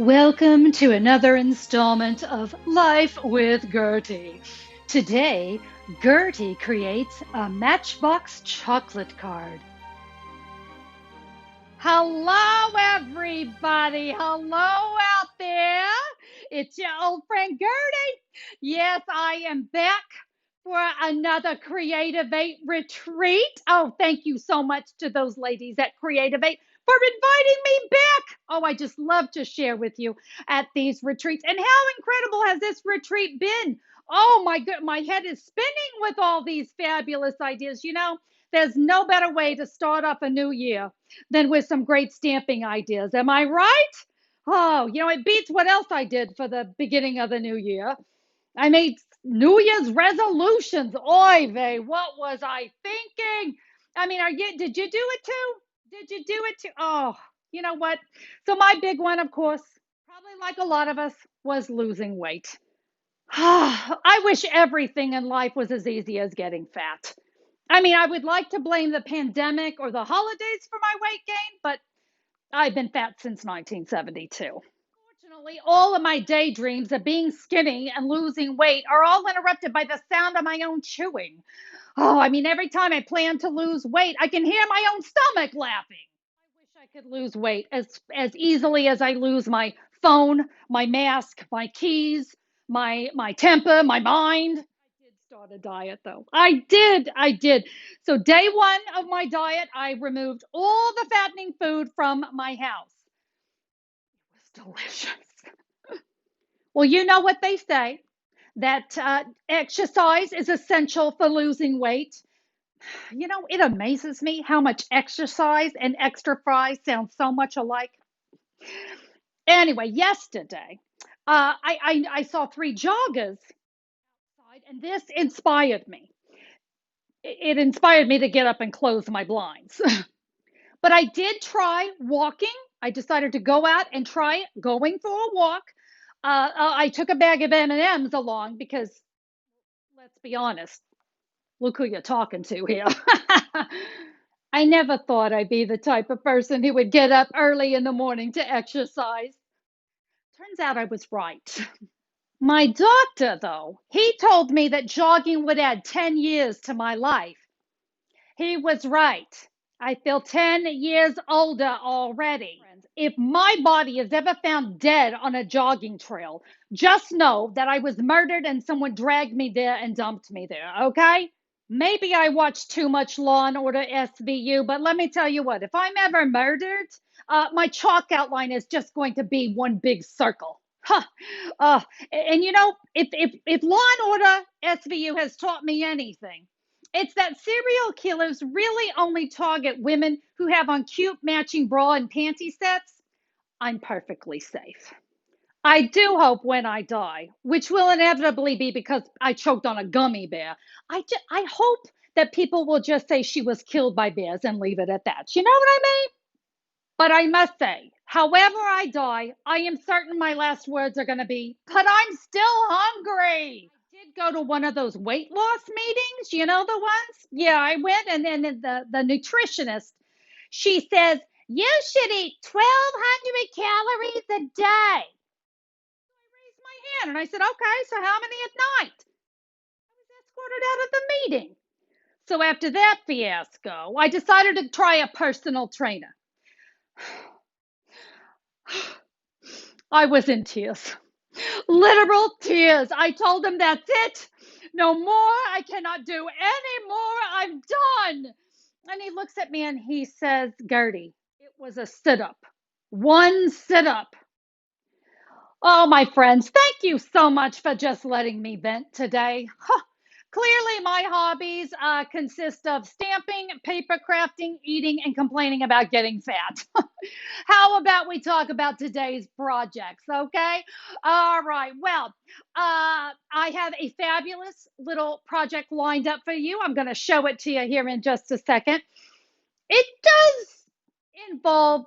Welcome to another installment of Life with Gertie. Today, Gertie creates a Matchbox chocolate card. Hello, everybody. Hello out there. It's your old friend Gertie. Yes, I am back for another Creativate retreat. Oh, thank you so much to those ladies at Creativate for inviting me back. Oh, I just love to share with you at these retreats. And how incredible has this retreat been? Oh my god, my head is spinning with all these fabulous ideas. There's no better way to start off a new year than with some great stamping ideas. Am I right? Oh, it beats what else I did for the beginning of the new year. I made New Year's resolutions. Oy vey, what was I thinking? I mean, did you do it too? Did you do it too? Oh, you know what? So my big one, of course, probably like a lot of us, was losing weight. I wish everything in life was as easy as getting fat. I mean, I would like to blame the pandemic or the holidays for my weight gain, but I've been fat since 1972. Fortunately, all of my daydreams of being skinny and losing weight are all interrupted by the sound of my own chewing. Oh, I mean, every time I plan to lose weight, I can hear my own stomach laughing. I wish I could lose weight as easily as I lose my phone, my mask, my keys, my temper, my mind. I did start a diet though. I did. So day one of my diet, I removed all the fattening food from my house. It was delicious. Well, you know what they say that exercise is essential for losing weight. It amazes me how much exercise and extra fries sound so much alike. Anyway, yesterday, I saw three joggers outside, and this inspired me. It inspired me to get up and close my blinds. But I did try walking. I decided to go out and try going for a walk. I took a bag of M&Ms along because, let's be honest, look who you're talking to here. I never thought I'd be the type of person who would get up early in the morning to exercise. Turns out I was right. My doctor, though, he told me that jogging would add 10 years to my life. He was right. I feel 10 years older already. If my body is ever found dead on a jogging trail, just know that I was murdered and someone dragged me there and dumped me there, okay? Maybe I watched too much Law and Order SVU, but let me tell you what, if I'm ever murdered, my chalk outline is just going to be one big circle. Huh. Uh, and if Law and Order SVU has taught me anything, it's that serial killers really only target women who have on cute matching bra and panty sets. I'm perfectly safe. I do hope when I die, which will inevitably be because I choked on a gummy bear, I hope that people will just say she was killed by bears and leave it at that. You know what I mean? But I must say, however I die, I am certain my last words are going to be, but I'm still hungry. I did go to one of those weight loss meetings, you know the ones? Yeah, I went, and then the nutritionist, she says, you should eat 1,200 calories a day. I raised my hand and I said, okay, so how many at night? I was escorted out of the meeting. So after that fiasco, I decided to try a personal trainer. I was in tears, literal tears. I told him, that's it. No more. I cannot do any more. I'm done. And he looks at me and he says, Gertie, it was a sit up. One sit up. Oh, my friends, thank you so much for just letting me vent today. Huh. Clearly, my hobbies consist of stamping, paper crafting, eating, and complaining about getting fat. How about we talk about today's projects, okay? All right. Well, I have a fabulous little project lined up for you. I'm going to show it to you here in just a second. It does involve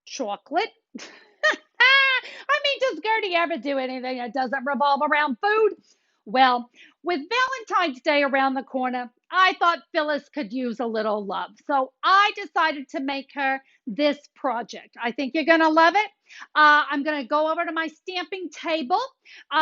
chocolate. I mean, does Gertie ever do anything that doesn't revolve around food? Well, with Valentine's Day around the corner, I thought Phyllis could use a little love. So I decided to make her this project. I think you're going to love it. I'm going to go over to my stamping table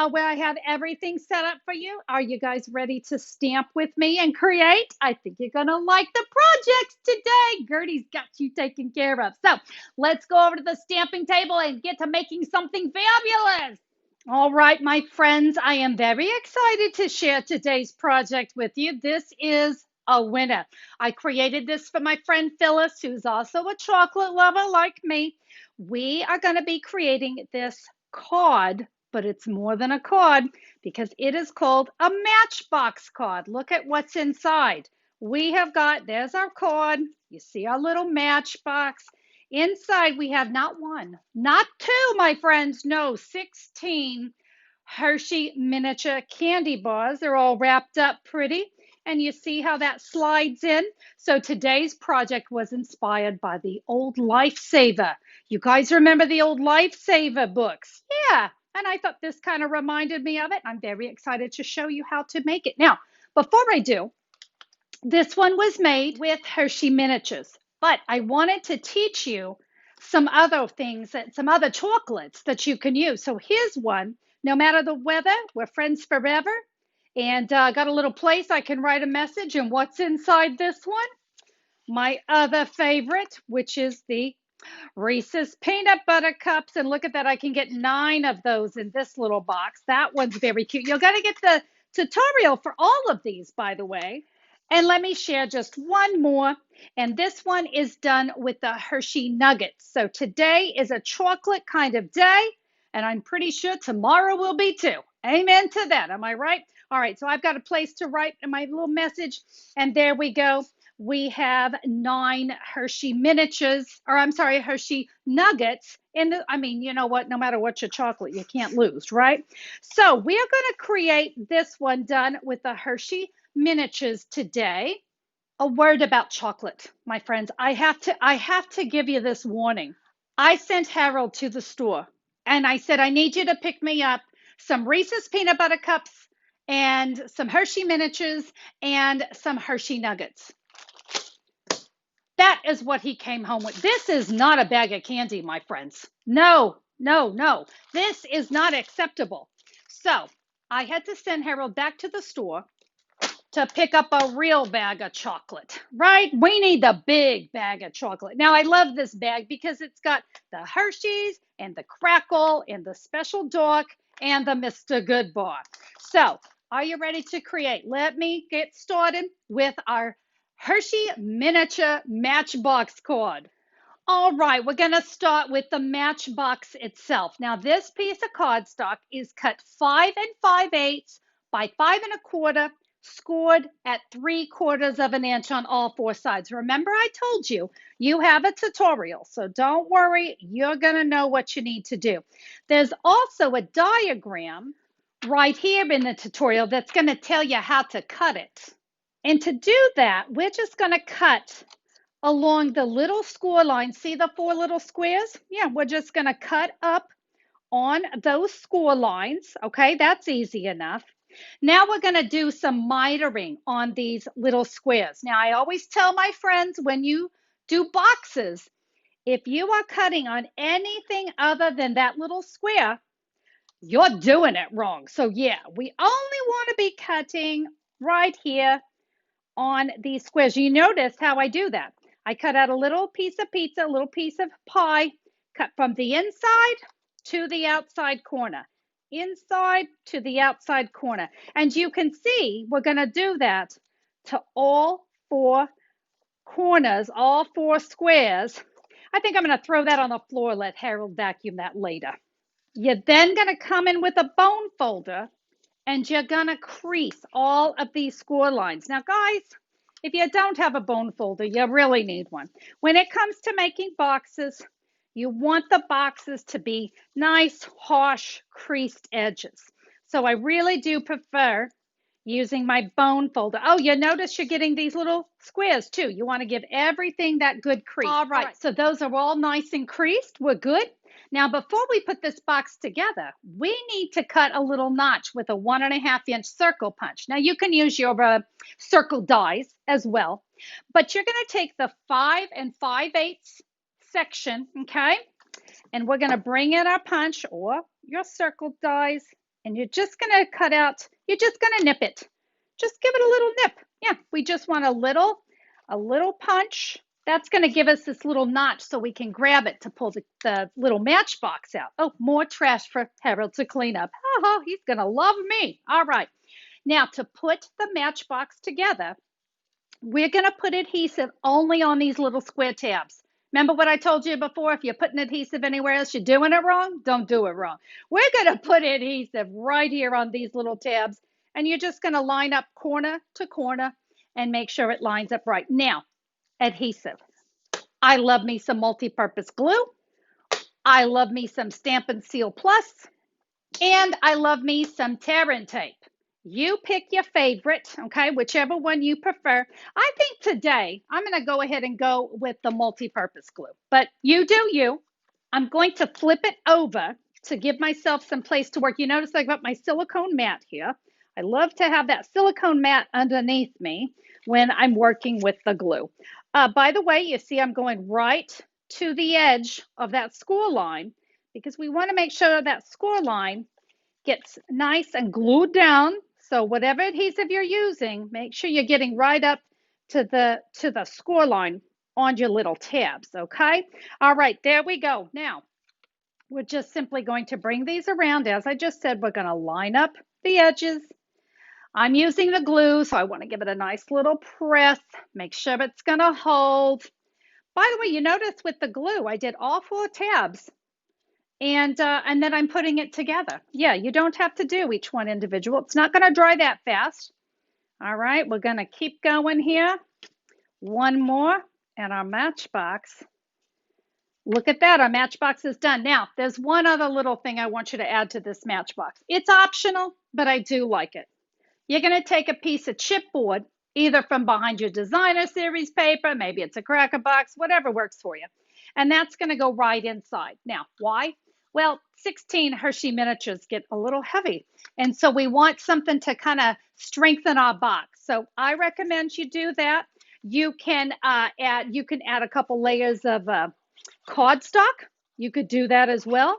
where I have everything set up for you. Are you guys ready to stamp with me and create? I think you're going to like the projects today. Gertie's got you taken care of. So let's go over to the stamping table and get to making something fabulous. All right, my friends, I am very excited to share today's project with you. This is a winner. I created this for my friend Phyllis, who's also a chocolate lover like me. We are going to be creating this card, but it's more than a card because it is called a Matchbox card. Look at what's inside. We have got, there's our card. You see our little matchbox. Inside, we have not one, not two, my friends, no, 16 Hershey miniature candy bars. They're all wrapped up pretty. And you see how that slides in? So today's project was inspired by the old Lifesaver. You guys remember the old Lifesaver books? Yeah. And I thought this kind of reminded me of it. I'm very excited to show you how to make it. Now, before I do, this one was made with Hershey miniatures, but I wanted to teach you some other things, some other chocolates that you can use. So here's one. No matter the weather, we're friends forever. And got a little place I can write a message. And what's inside this one? My other favorite, which is the Reese's Peanut Butter Cups. And look at that. I can get 9 of those in this little box. That one's very cute. You're going to get the tutorial for all of these, by the way. And let me share just one more. And this one is done with the Hershey Nuggets. So today is a chocolate kind of day. And I'm pretty sure tomorrow will be too. Amen to that. Am I right? All right. So I've got a place to write my little message. And there we go. We have 9 Hershey miniatures, or I'm sorry, Hershey Nuggets. I mean, you know what? No matter what your chocolate, you can't lose, right? So we are going to create this one done with the Hershey miniatures today. A word about chocolate, my friends. I have to give you this warning. I sent Harold to the store and I said, I need you to pick me up some Reese's Peanut Butter Cups and some Hershey miniatures and some Hershey Nuggets. That is what he came home with. This is not a bag of candy, my friends. No, no, no. This is not acceptable. So I had to send Harold back to the store to pick up a real bag of chocolate, right? We need the big bag of chocolate. Now, I love this bag because it's got the Hershey's and the Crackle and the Special Dark and the Mr. Good bar. So are you ready to create? Let me get started with our Hershey miniature Matchbox card. All right, we're going to start with the Matchbox itself. Now, this piece of cardstock is cut 5 5/8 by 5 1/4, scored at 3/4 of an inch on all 4 sides. Remember, I told you, you have a tutorial, so don't worry, you're going to know what you need to do. There's also a diagram right here in the tutorial that's going to tell you how to cut it. And to do that, we're just going to cut along the little score line. See the 4 little squares? Yeah, we're just going to cut up on those score lines. Okay, that's easy enough. Now we're going to do some mitering on these little squares. Now, I always tell my friends when you do boxes, if you are cutting on anything other than that little square, you're doing it wrong. So yeah, we only want to be cutting right here on these squares. You notice how I do that. I cut out a little piece of pizza, a little piece of pie, cut from the inside to the outside corner, inside to the outside corner. And you can see we're going to do that to all 4 corners, all 4 squares. I think I'm going to throw that on the floor, let Harold vacuum that later. You're then going to come in with a bone folder and you're going to crease all of these score lines. Now, guys, if you don't have a bone folder, you really need one. When it comes to making boxes, you want the boxes to be nice, harsh, creased edges. So I really do prefer using my bone folder. Oh, you notice you're getting these little squares too. You want to give everything that good crease. All right, so those are all nice and creased. We're good. Now, before we put this box together, we need to cut a little notch with a 1.5 inch circle punch. Now, you can use your circle dies as well, but you're going to take the 5 5/8 section, okay? And we're going to bring in our punch or your circle dies, and you're just going to cut out, you're just going to nip it. Just give it a little nip. Yeah, we just want a little punch. That's going to give us this little notch so we can grab it to pull the little matchbox out. Oh, more trash for Harold to clean up. Oh, he's going to love me. All right. Now, to put the matchbox together, we're going to put adhesive only on these little square tabs. Remember what I told you before? If you're putting adhesive anywhere else, you're doing it wrong. Don't do it wrong. We're going to put adhesive right here on these little tabs, and you're just going to line up corner to corner and make sure it lines up right. Now, adhesive. I love me some multi-purpose glue. I love me some Stampin' Seal Plus. And I love me some tear and tape. You pick your favorite, okay, whichever one you prefer. I think today I'm going to go ahead and go with the multi-purpose glue, but you do you. I'm going to flip it over to give myself some place to work. You notice I got my silicone mat here. I love to have that silicone mat underneath me when I'm working with the glue. By the way, you see I'm going right to the edge of that score line because we want to make sure that score line gets nice and glued down. So whatever adhesive you're using, make sure you're getting right up to the score line on your little tabs, okay? All right, there we go. Now, we're just simply going to bring these around. As I just said, we're going to line up the edges. I'm using the glue, so I want to give it a nice little press. Make sure it's going to hold. By the way, you notice with the glue, I did all 4 tabs. And then I'm putting it together. Yeah, you don't have to do each one individual. It's not going to dry that fast. All right, we're going to keep going here. One more, and our matchbox. Look at that, our matchbox is done. Now, there's one other little thing I want you to add to this matchbox. It's optional, but I do like it. You're going to take a piece of chipboard, either from behind your designer series paper, maybe it's a cracker box, whatever works for you. And that's going to go right inside. Now, why? Well, 16 Hershey miniatures get a little heavy. And so we want something to kind of strengthen our box. So I recommend you do that. You can add a couple layers of cardstock. You could do that as well.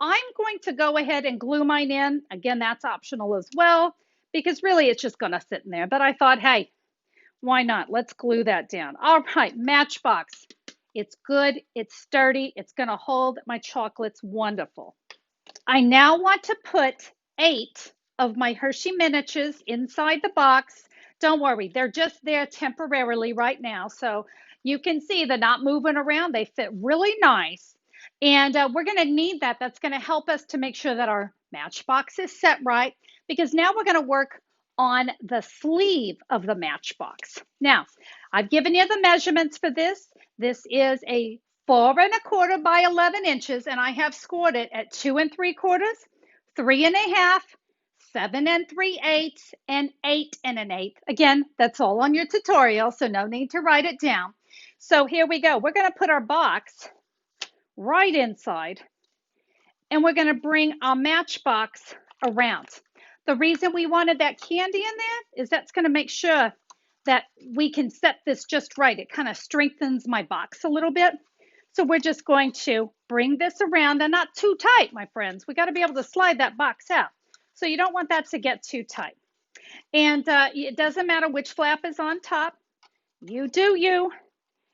I'm going to go ahead and glue mine in. Again, that's optional as well, because really it's just going to sit in there. But I thought, hey, why not? Let's glue that down. All right, Matchbox. It's good, it's sturdy, it's going to hold my chocolates wonderful. I now want to put 8 of my Hershey miniatures inside the box. Don't worry, they're just there temporarily right now. So you can see they're not moving around. They fit really nice. And we're going to need that. That's going to help us to make sure that our matchbox is set right, because now we're going to work on the sleeve of the matchbox. Now, I've given you the measurements for this. This is a 4 1/4 by 11 inches, and I have scored it at 2 3/4, 3 1/2, 7 3/8, and 8 1/8. Again, that's all on your tutorial, so no need to write it down. So here we go. We're going to put our box right inside, and we're going to bring our matchbox around. The reason we wanted that candy in there is that's going to make sure that we can set this just right. It kind of strengthens my box a little bit. So we're just going to bring this around, and not too tight, my friends. We got to be able to slide that box out. So you don't want that to get too tight. And it doesn't matter which flap is on top. You do you.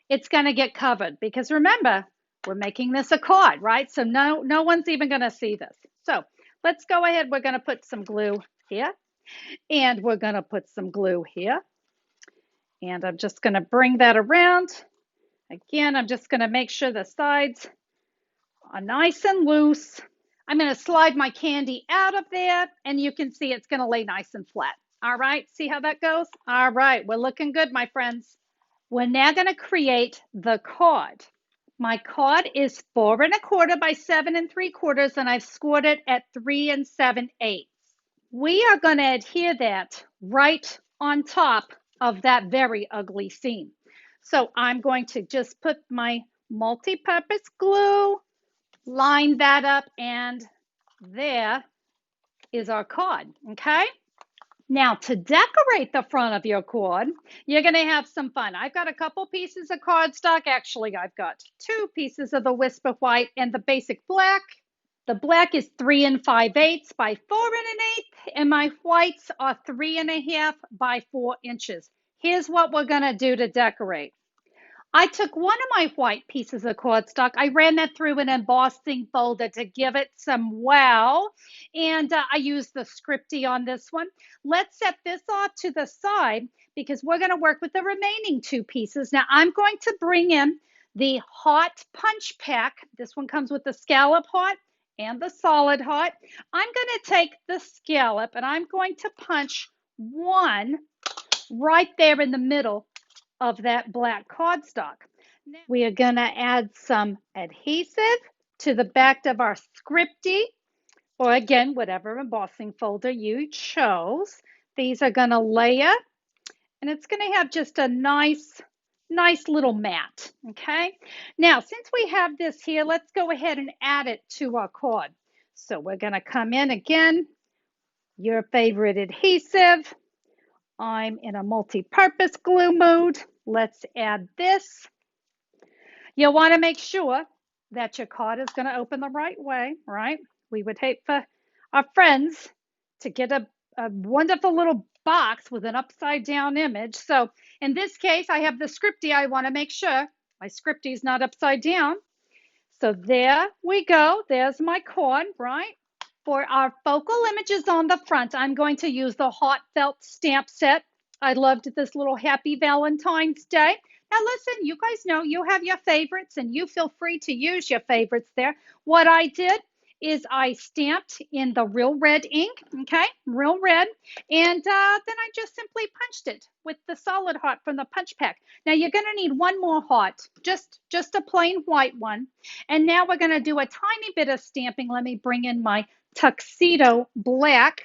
It's going to get covered, because remember, we're making this a card, right? So no one's even going to see this. So let's go ahead. We're going to put some glue here, and we're going to put some glue here. And I'm just going to bring that around. Again, I'm just going to make sure the sides are nice and loose. I'm going to slide my candy out of there, and you can see it's going to lay nice and flat. All right, see how that goes? All right, we're looking good, my friends. We're now going to create the card. My card is 4 1/4 by 7 3/4, and I've scored it at 3 7/8. We are going to adhere that right on top of that very ugly seam. So I'm going to just put my multi-purpose glue line that up, and there is our card, okay? Now, to decorate the front of your card, you're going to have some fun. I've got a couple pieces of cardstock. Actually, I've got 2 pieces of the Whisper White and the basic black. The black is 3 5/8 by 4 1/8, and my whites are 3 1/2 by 4 inches. Here's what we're going to do to decorate. I took one of my white pieces of cardstock. I ran that through an embossing folder to give it some wow. And I used the Scripty on this one. Let's set this off to the side because we're going to work with the remaining 2 pieces. Now I'm going to bring in the hot punch pack. This one comes with the scallop hot and the solid hot. I'm going to take the scallop and I'm going to punch one right there in the middle of that black cardstock. Now we are going to add some adhesive to the back of our Scripty, or again, whatever embossing folder you chose. These are going to layer, and it's going to have just a nice little mat, okay? Now, since we have this here, let's go ahead and add it to our card. So we're going to come in again, your favorite adhesive. I'm in a multi-purpose glue mode. Let's add this. You'll want to make sure that your card is going to open the right way, right? We would hate for our friends to get a wonderful little box with an upside down image. So in this case, I have the Scripty. I want to make sure my Scripty is not upside down. So there we go. There's my card, right? For our focal images on the front, I'm going to use the Hot Felt Stamp Set. I loved this little Happy Valentine's Day. Now listen, you guys know you have your favorites and you feel free to use your favorites there. What I did is I stamped in the real red ink, okay, real red, and then I just simply punched it with the solid hot from the punch pack. Now you're going to need one more hot, just a plain white one. And now we're going to do a tiny bit of stamping. Let me bring in my tuxedo black,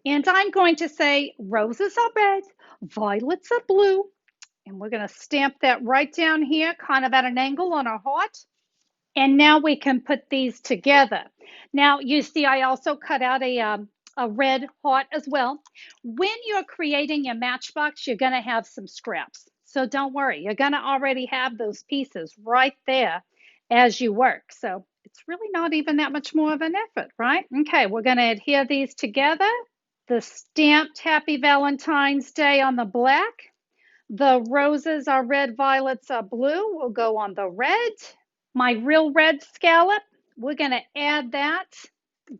and I'm going to say roses are red, violets are blue, and we're going to stamp that right down here, kind of at an angle on our heart. And now we can put these together. Now you see I also cut out a red heart as well. When you're creating your Matchbox, you're going to have some scraps. So don't worry, you're going to already have those pieces right there as you work. So it's really not even that much more of an effort, right? Okay, we're going to adhere these together. The stamped Happy Valentine's Day on the black. The roses are red, violets are blue. Will go on the red. My real red scallop, we're going to add that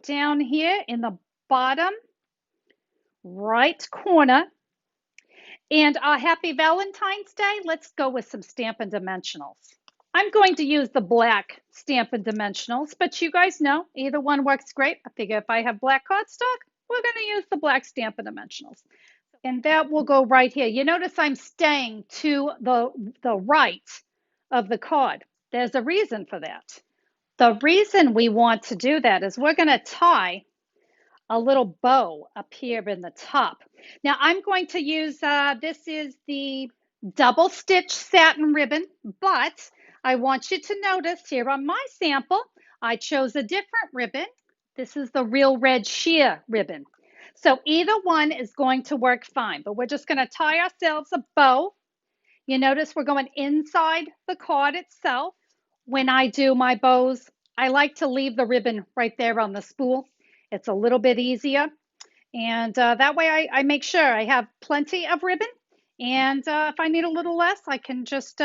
down here in the bottom right corner. And our Happy Valentine's Day, let's go with some Stampin' Dimensionals. I'm going to use the black Stampin' Dimensionals, but you guys know either one works great. I figure if I have black cardstock, we're going to use the black Stampin' Dimensionals. And that will go right here. You notice I'm staying to the right of the card. There's a reason for that. The reason we want to do that is we're going to tie a little bow up here in the top. Now I'm going to use, this is the double stitch satin ribbon, but I want you to notice here on my sample, I chose a different ribbon. This is the real red sheer ribbon. So either one is going to work fine, but we're just going to tie ourselves a bow. You notice we're going inside the card itself. When I do my bows, I like to leave the ribbon right there on the spool. It's a little bit easier. And that way I make sure I have plenty of ribbon. And if I need a little less, I can just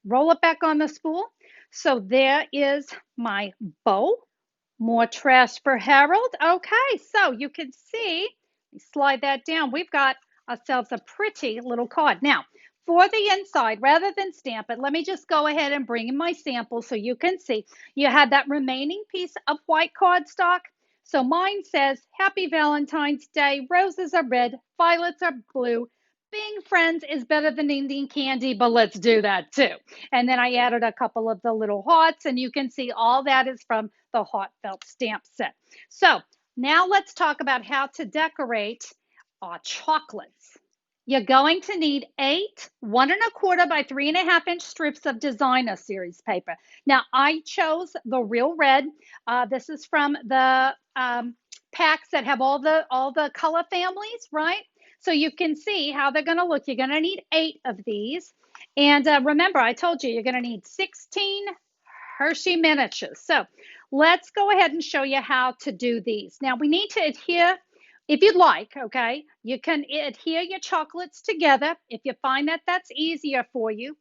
roll it back on the spool. So there is my bow. More trash for Harold. Okay, so you can see, slide that down. We've got ourselves a pretty little card. Now, for the inside, rather than stamp it, let me just go ahead and bring in my sample so you can see. You have that remaining piece of white cardstock. So mine says, Happy Valentine's Day, roses are red, violets are blue. Being friends is better than eating candy, but let's do that too. And then I added a couple of the little hearts, and you can see all that is from the Hot Felt Stamp Set. So now let's talk about how to decorate our chocolates. You're going to need 8 1 1/4 by 3 1/2 inch strips of designer series paper. Now I chose the Real Red. This is from the packs that have all the color families, right? So you can see how they're going to look. You're going to need 8 of these, and remember, I told you you're going to need 16 Hershey miniatures. So let's go ahead and show you how to do these. Now we need to adhere, if you'd like, okay, you can adhere your chocolates together if you find that that's easier for you.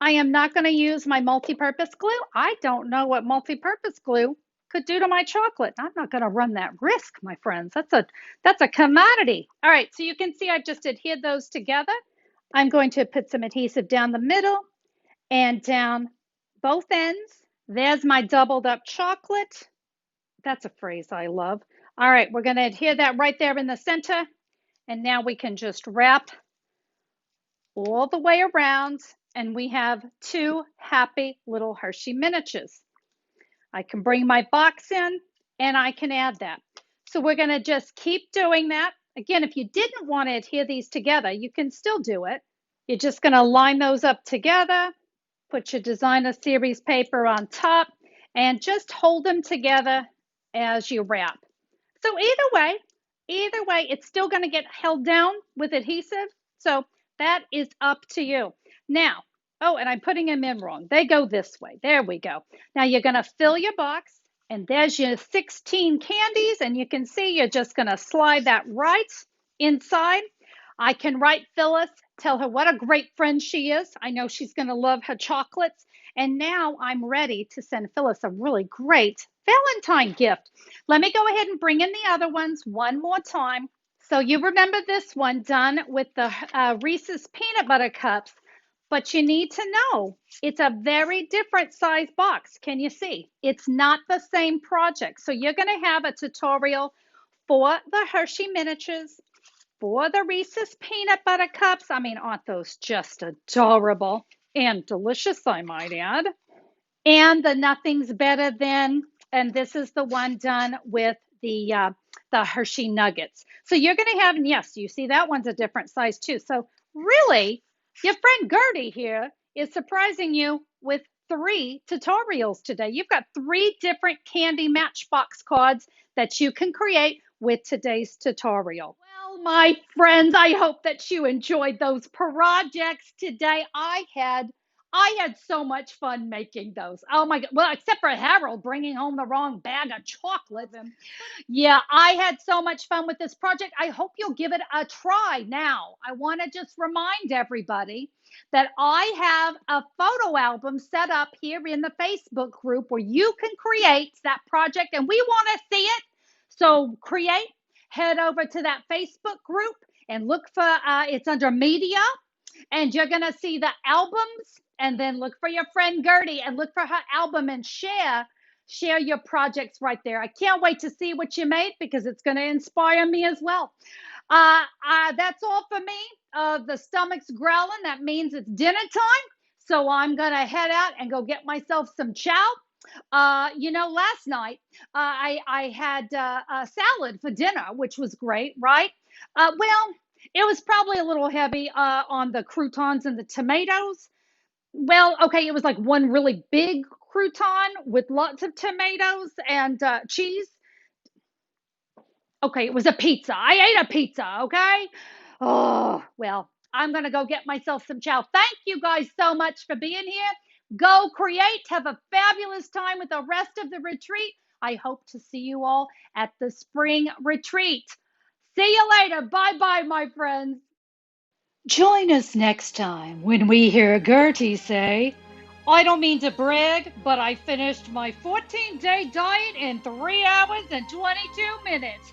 I am not going to use my multi-purpose glue. I don't know what multi-purpose glue could do to my chocolate. I'm not going to run that risk, my friends. That's a commodity. All right, so you can see I've just adhered those together. I'm going to put some adhesive down the middle and down both ends. There's my doubled up chocolate. That's a phrase I love. All right, we're going to adhere that right there in the center. And now we can just wrap all the way around. And we have 2 happy little Hershey miniatures. I can bring my box in and I can add that. So we're going to just keep doing that. Again, if you didn't want to adhere these together, you can still do it. You're just going to line those up together. Put your designer series paper on top and just hold them together as you wrap. So either way, it's still going to get held down with adhesive. So that is up to you. Now, oh, and I'm putting them in wrong. They go this way. There we go. Now you're going to fill your box, and there's your 16 candies, and you can see you're just going to slide that right inside. I can write Phyllis, tell her what a great friend she is. I know she's going to love her chocolates. And now I'm ready to send Phyllis a really great Valentine gift. Let me go ahead and bring in the other ones one more time. So you remember this one done with the Reese's peanut butter cups, but you need to know it's a very different size box. Can you see? It's not the same project. So you're going to have a tutorial for the Hershey miniatures, for the Reese's peanut butter cups. I mean, aren't those just adorable and delicious, I might add? And the Nothing's Better Than, and this is the one done with the Hershey Nuggets. So you're going to have, and yes, you see that one's a different size too. So really, your friend Gertie here is surprising you with 3 tutorials today. You've got 3 different candy Matchbox cards that you can create with today's tutorial. Well, my friends, I hope that you enjoyed those projects today. I had so much fun making those. Oh my God. Well, except for Harold bringing home the wrong bag of chocolate. Yeah, I had so much fun with this project. I hope you'll give it a try. Now, I want to just remind everybody that I have a photo album set up here in the Facebook group where you can create that project, and we want to see it. So head over to that Facebook group and look for it's under media, and you're going to see the albums, and then look for your friend Gertie and look for her album and share your projects right there. I can't wait to see what you made because it's going to inspire me as well. That's all for me. The stomach's growling. That means it's dinner time. So I'm going to head out and go get myself some chow. Last night I had a salad for dinner, which was great, right? Well, it was probably a little heavy on the croutons and the tomatoes. Well, okay, it was like one really big crouton with lots of tomatoes and cheese. Okay, it was a pizza. I ate a pizza, okay? Oh, well, I'm going to go get myself some chow. Thank you guys so much for being here. Go create. Have a fabulous time with the rest of the retreat. I hope to see you all at the spring retreat. See you later. Bye-bye, my friends. Join us next time when we hear Gertie say, I don't mean to brag, but I finished my 14-day diet in 3 hours and 22 minutes.